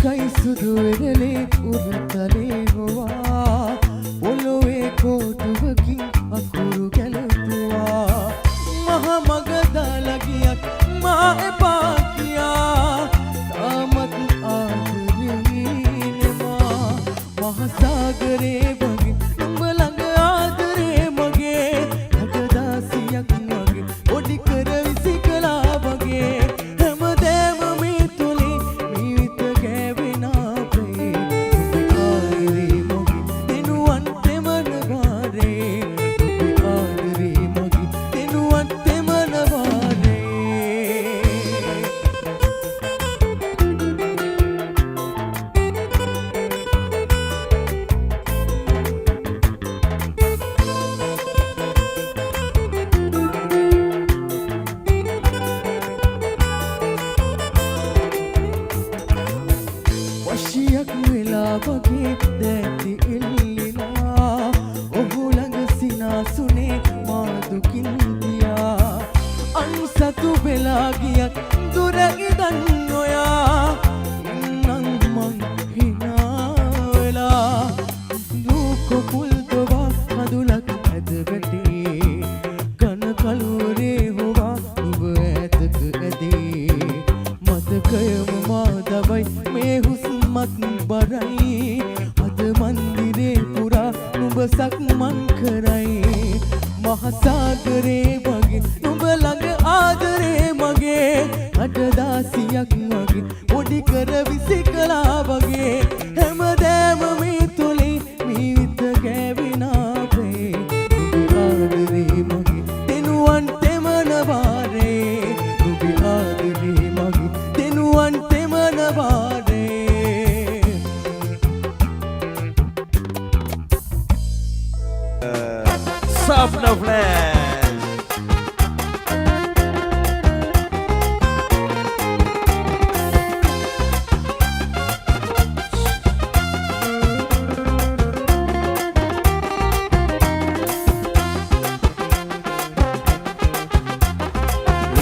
කයි සුදු වෙරළේ උරතලේ හොවා පොළොවේ කෝටුවකින් අකුරු ගැලතුවා මහ මග දාලා ගියත් මා එපා කියා තාමත් ආදරේනවා මහ සාගරේ වගේ උඹ ළඟ ආදරේ මගේ හදදාසියක් වගේ පොඩි කර විසිකලා වගේ වශියක් වෙලා වගේ දැටි ඉල්ලිලා ඔහු ළඟ සිනාසුනේ මා දුකින් ගියා අන්සතු වෙලා ගියත් දුර ඉඳන් නොයා නම් මං හිනා වෙලා දුක පුල් දවා මදුලක් ඇද වැටේ කන කලුරේ හොවා ඔබ ඈතක ඇදේ මතකයම මා දවයි මේ හුස්මත් බරයි අද මන්දිරේ පුරා නුඹ සක්මන් කරයි මහසාගරේ වගේ නුඹ ළඟ ආදරේ මගේ අඩදාසියක් වගේ පොඩි කර විසිකලා වගේ හැමදෑම මේ තුලින් ජීවිත ගෑවිනාවේ නුඹ ආදරේ මගේ දෙනුවන් තෙමන වාරේ නුඹ ආදරේ මගේ දෙනුවන් තෙමන වාරේ Soft of land.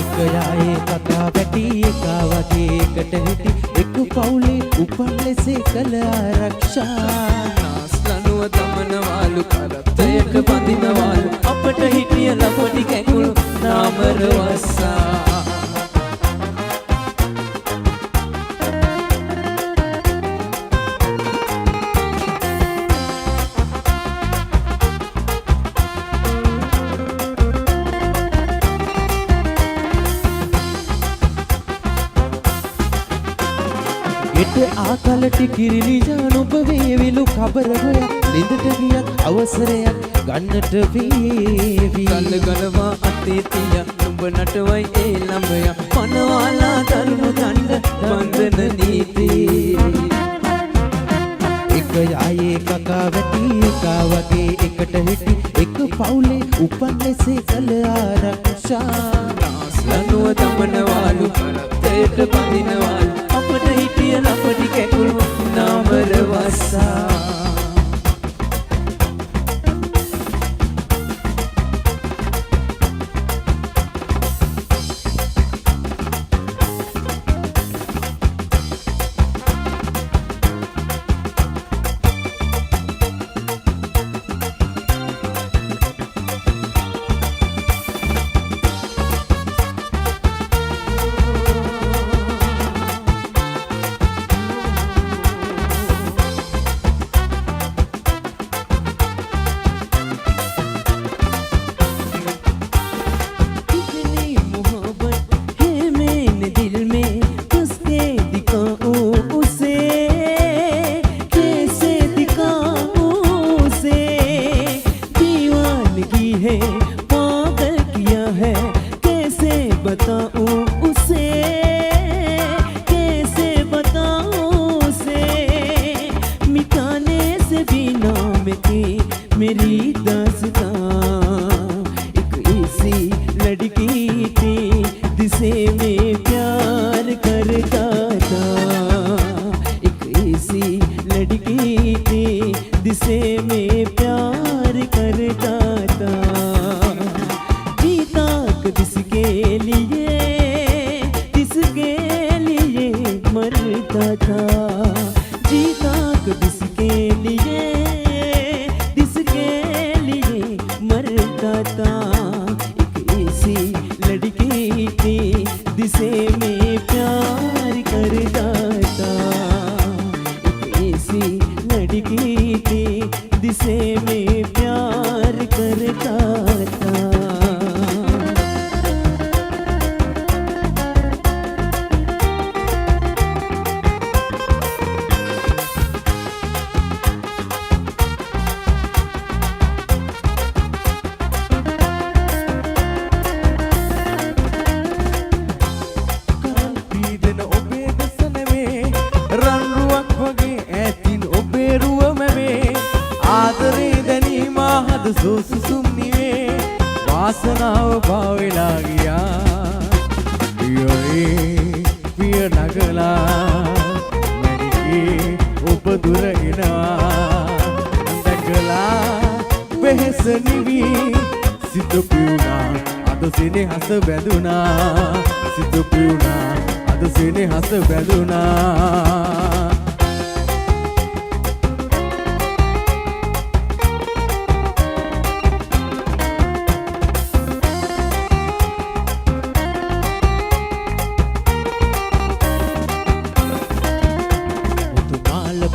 එකයායේ කතා වැටි එකා වගේ එකට හිටි එක පවුලේ උපන් ලෙසේ කළ ආරක්ෂා නාස්ලනුව තමනවාලු කරත්තයක පදිනවාලු අපට හිටිය ලපටි කැකුළු නාමරවස්සා ගෙට ආකලටි කිරිලි ජාන ඔබ වේවිලු කබර ගොයා ලිඳට ගියක් අවසරයක් ගන්නට වේවි කල්ල ගලවා අතේ තිය නුඹ නටවයි ඒ ළඹය පනවාලා දරුණු දණ්ඩ බන්ධන නීති එක යායේ කකා වැටි එකා වගේ එකට හිටි එක පවුලේ උපන් ලෙසේ කළ ආරක්ෂා නාස්ලනුව තමනවාලු කරත්තයක පදිනවාලු අපට හිටිය ලපටි කැකුළු නාමරවස්සා मेरी दास्तां एक ऐसी लड़की थी जिसे मैं प्यार करता था एक ऐसी लड़की थी जिसे मैं प्यार करता था जीता किसके लिए मरता था जीता किसके लिए था एक ऐसी लड़की थी जिसे मैं प्यार करता था एक ऐसी लड़की थी जिसे मैं प्यार करता था සුසුම්නිවේ වාසනාව පාවෙලා ගියා පියරේ පිය නගලා මැඩිකේ ඔබ දුර එනවා දැකලා වෙහෙස නිවි සිත පියුණා අද සෙනෙහස බැඳුනා සිත පියුණා අද සෙනෙහස බැඳුනා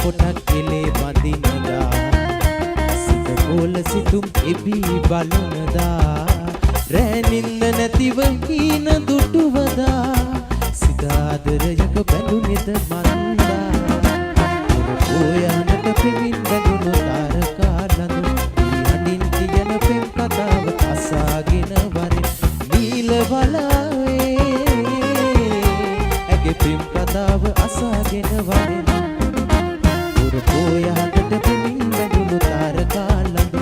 පොටක් එලේ බඳිනදා සිත බෝල සිතුම් එබී බලනදා රෑ නින්ද නැතිව කීන දුටුවදා සිත ආදරයක බැඳුනේද මන්දා ඔයානට පිමින් බැඳුණු තාරකා ලඳු හඬින් කියන පෙම් කතාව අසාගෙන වරින් නීල වලාවේ ඇගේ පෙම් කතාව අසාගෙන වරින් ඔයානට පිමින් බැඳුණු තාරකා ලඳු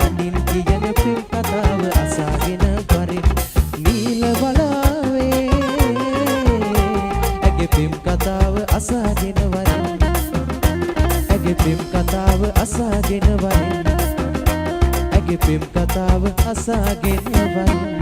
හඬින් කියන පෙම් කතාව අසාගෙන වරින් නීල වලාවේ ඇගේ පෙම් කතාව අසාගෙන වරින් ඇගේ පෙම් කතාව අසාගෙන වරින් ඇගේ පෙම් කතාව අසාගෙන වරින්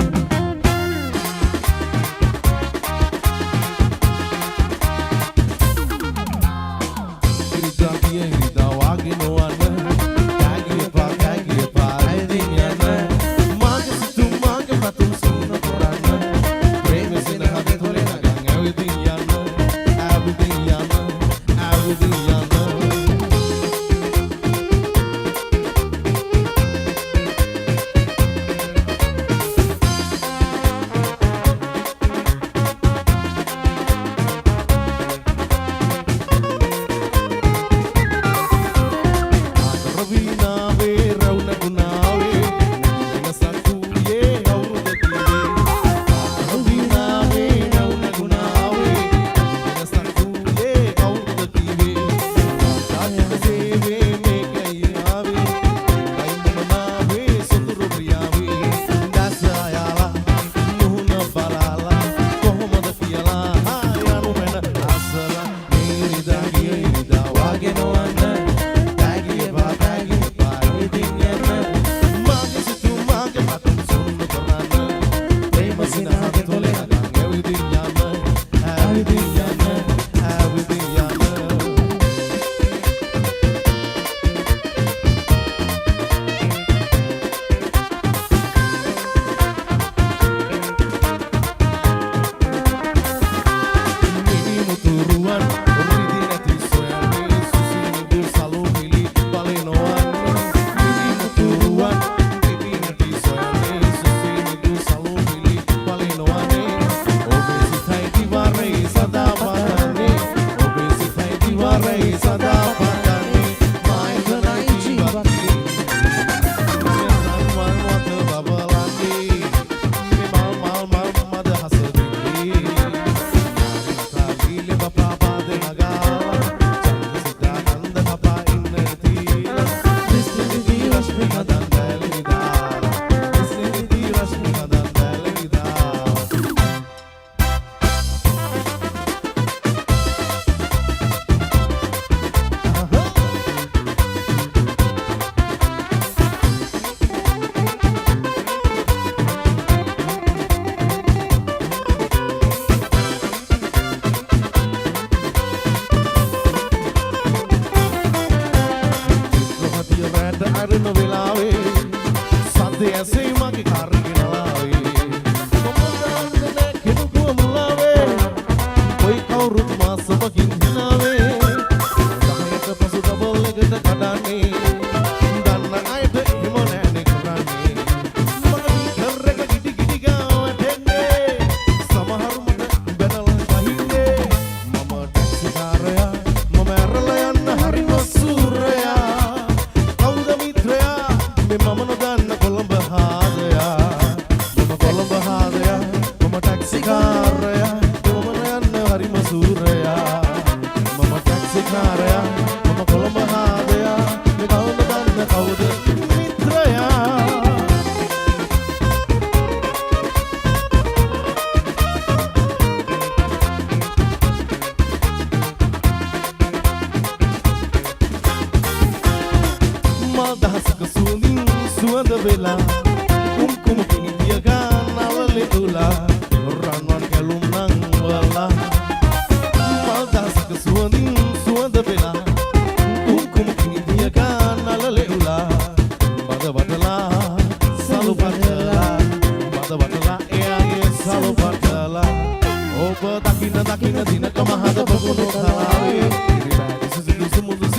Daqui na dina, cama rada, pouco no calave. Ele vai, isso mundo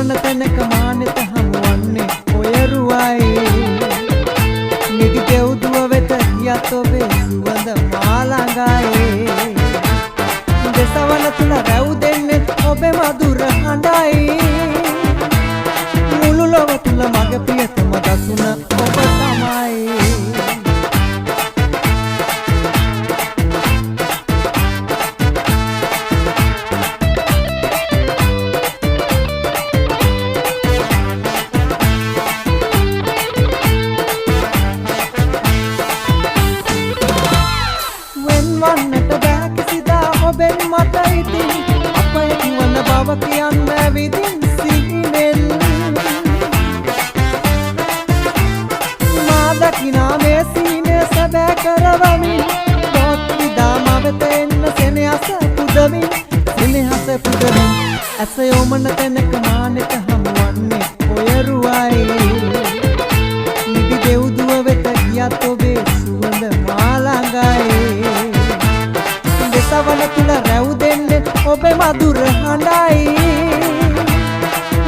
යොමන තැනක මානෙත හමුවන්නේ ඔය රුවයි නිදි දෙව්දුව වෙත ගියත් ඔබේ සුවඳ මා ළඟයි දෙසවන තුල රැව් දෙන්නේ ඔබේ මధుර හඬයි මුළු ලොව තුල මගේ ප්‍රියතම දසුන ඔබ තමයි වන්නට බෑ කිසිදා ඔබෙන් මට ඉතින් අපය කිවන බව කියන්න විදින් සිහිනෙන් මා දකිනා මේ සීනේ සැබෑ කරවමින් බොත් විදා මවෙත එන්න සෙනෙහස පුදමින් ඇස යොමන තැනක මානෙට හමුවන්නේ ඔය රුවයි නිදි දෙව්දුව වෙත ගියත් ඔබේ සුවඳ මා ළඟයි දෙසවන තුල රැව් දෙන්නේ ඔබේ මధుර හඬයි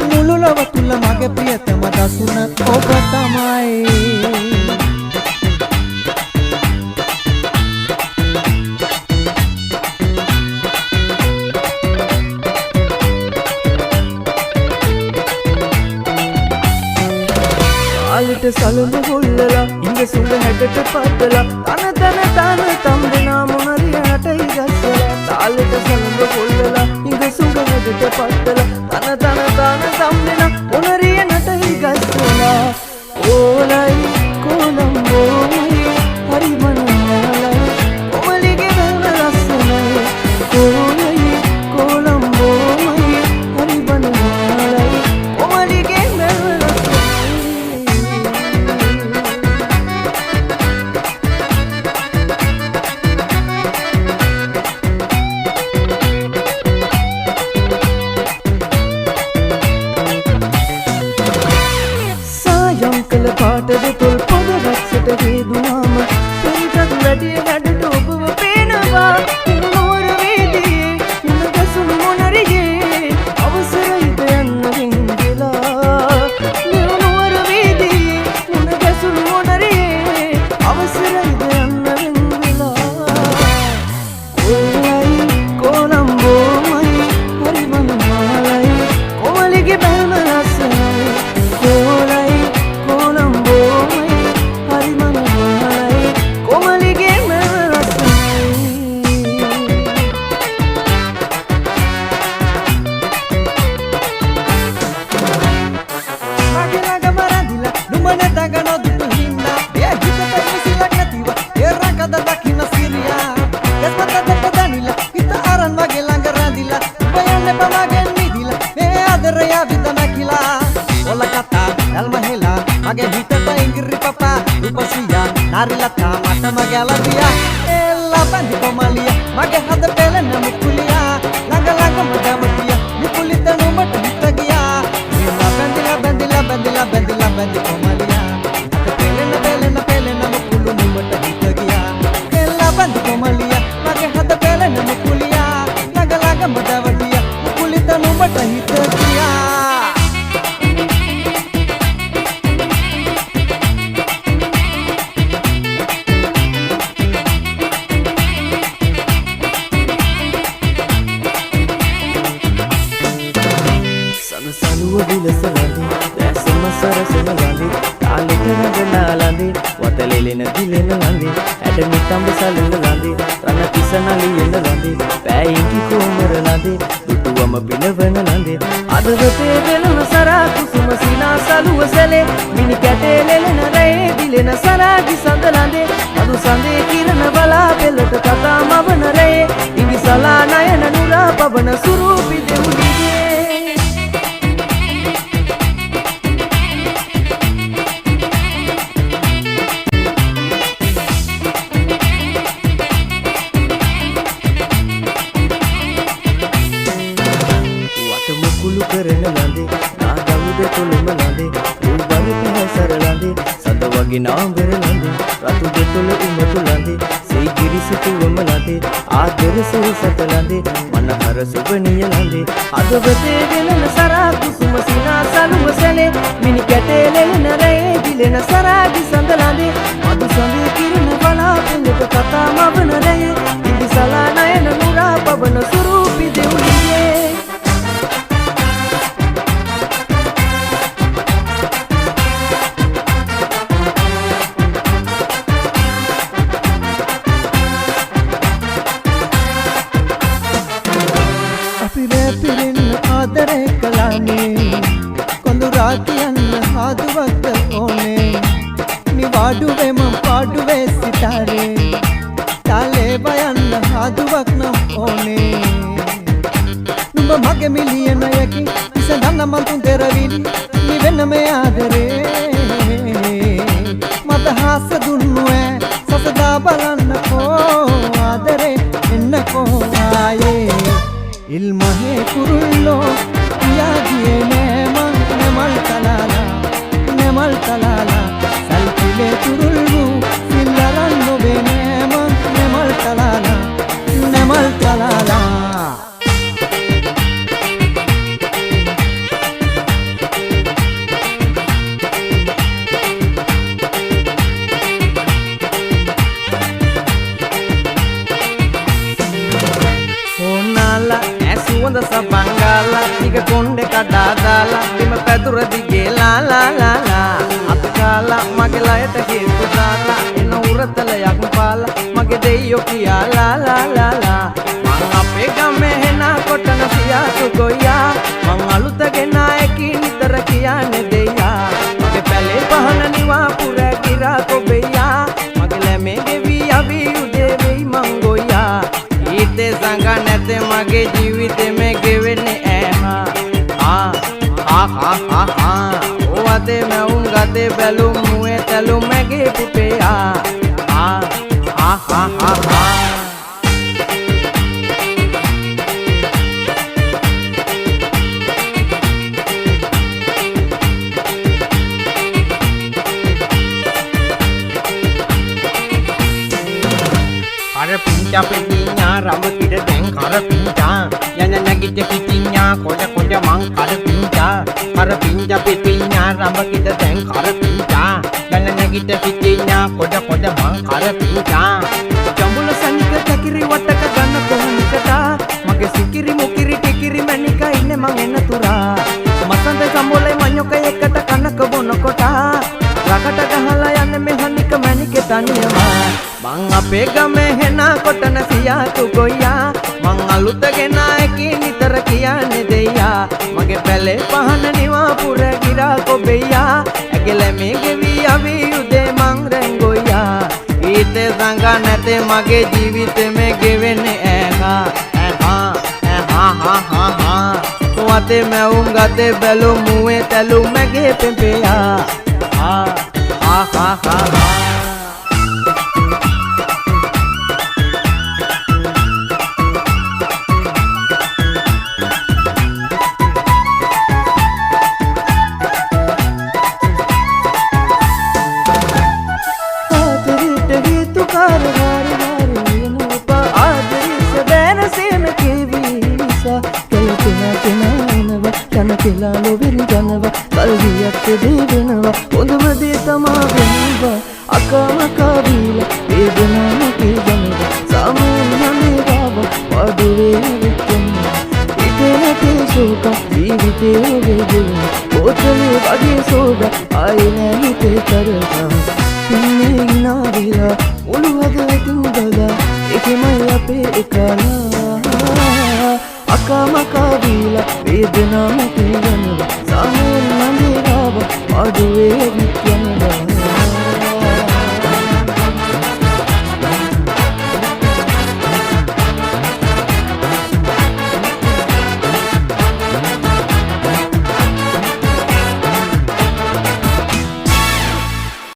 මුළු ලොව තුල මගේ ප්‍රියතම දසුන ඔබ තමයි ආලට සලුඹ හොල්ලලා ඉංග සුඹ හැඩට පදලා තන තම්බෙනා මොනරියට ඉගස්සලා තාලට සලුඹ හොල්ලලා ඉංග සුඹ හැඩට පදලා තන තම්බෙනා මොනරියට ඉගස්සලා ඕලයි කොළඹෝයි හරි මනෝලයි කොමලිගේ බැල ලස්සනයි ඕලයි කොළඹෝයි හරි මනෝලයි කොමලිගේ බැල පාටද තොල් පොද රක්සට වේදුවාම පෙරිටක් වැඩිය වැඩට ඔබව පේනවා නෝර වේදියේ ඉන්න ගැසුණු මොනරියේ අවසරයිද යන්න රිංගලා නෝර වේදියේ ඉන්න ගැසුණු මොනරියේ අවසරයිද යන්න රිංගලා කොළයි කොළඹෝමයි හරි මනමාලයි කොමලිගේ බැල්ම ලස්සනයි කොළයි mage hitata ingri papa rupasiya narilata mata mage alabiya ella bandi komalia mage hada pelena mukuliya laga madamatiya mukulita no mata hitagiya ella bandi komalia hada pelena mukulu no mata hitagiya ella bandi komalia mage hada pelena mukuliya laga madamatiya mukulita no mata hitagiya වතලෙලෙන දිලෙන ලන්දේ ඇඩ මිටම්බ සලන ලන්දේ රන කිසනලි එන ලන්දේ පෑයින්කි කොමර ලන්දේ දුටුවම බිනවන ලන්දේ අදවතේ වෙලන සරා කුසුම සිනා සලුව සැලේ මිනි කැටේ ලෙලෙන රේ දිලෙන සරාගි සඳ ලන්දේ අදු සඳේ කිරණ බලා පෙළට කතා මවන රේ ඉඟි සලා නයන නුරා පවන සුරූපි දෙවුලිගේ කරන ලඳේ නාගවුද කොළඹ ලඳේ උඹරි පහසර ලඳේ සඳ වගේ නාඹර ලඳේ රතු දෙතොල උමතු ලඳේ සී ගිරිසිතුවම ලඳේ ආදර සෙහි සත ලඳේ මනහර සුබනිය ලඳේ අදවතේ වෙලන සරා කුසුම සිනා සලුව සැලේ මිනි කැටේ ලෙලන රේ දිලෙන සරාගි සඳ ලඳේ මදු සඳේ කිරණ බලාපෙළට කතා මවන රේ ඉදිසලා නයන නුරා පවන සුරූපි දෙවුලියේ පිරෙන්න ආදරේ කළානේ කොඳුරා කියන්න හාදුවක් ඕනේ නිවාඩුවේම පාඩුවේ සිතාරේ තාලේ බයන්න හාදුවක් නම් ඕනේ නුඹ මගේ මිලියනයකි ඉසඳන්න මන්තුන් තෙරවිලි නිවෙන්න මේ ආදරේ මට හාස දුන්නුවේ සසදා බලන්නකෝ ආදරේ එන්නකෝ ආයේ ඉල්මහේ කුරුල්ලෝ කියාගියේ නෑමං නෙමල් තලාලා සල්පිලේ කුරුල්ලු සිල්ලරන් නොබේ නෑමං නෙමල් තලාලා සුවඳ සබංගාලා නික කොණ්ඩේ කඩා දාලා බිම පැදුර දිගේ ලා අතකාලා මගේ ලයට හේතු දාලා එන උරතලයක් පාලා මගේ දෙයියෝ කියා ලා මං අපේ ගමේ හෙනා කොටන සියාතු ගොයියා මං අලුත ගෙනායකි නිතර කියන්නේ දෙයියා මගේ පැලේ පහන නිවා පුර ගිරා කොබෙයියා මගේ ලැමේ ගෙවි අවි උදේ වෙයි මං ගොයියා ඊතේ සංග නැතේ මගේ ජීවිතේ මේ ගෙවෙන්නේ ඕවතේ මැවුම් ගතේ බැලුම් මුවේ තැලුම් මැගේ පුතේ Pinja petinya rambut tidak deng kara pinja Yana kita petinya koja mang kara pinja Kara pinja petinya rambut tidak deng kara pinja Yana kita petinya koja mang kara pinja Jambula sanika takiri wataka gana kohanikata Mage sikiri mukiri tikiri manika inne mang enna tura Masante sambole manyoka ekata kanaka bonokota Rakata gahala yanne mehanika manike taniyama මං අපේ ගමේ හෙනා කොටන සියාතු ගොයියා මං අලුත ගෙනායකි නිතර කියන්නේ දෙයියා මගේ පැලේ පහන නිවා පුර ගිරා කොබෙයියා ඇගේ ලැමේ ගෙවි අවි උදේ මං රැංගොයියා ඊතේ සංග නැතේ මගේ ජීවිතේ මේ ගෙවෙන්නේ වතේ මැවුම් ගතේ බැලුම් මුවේ තැලුම් මගේ පෙම්පෙයා Kela loveri janava kalviyat devenawa onduma de tama venuwa akama kabila vedana ke janava samuna me baba paduve vittunna itena te soka jivite vedena otale bage soda ayena hite karana inne ginavila ulu hada tindala ekemai ape ekala akama kabila vedana ke janava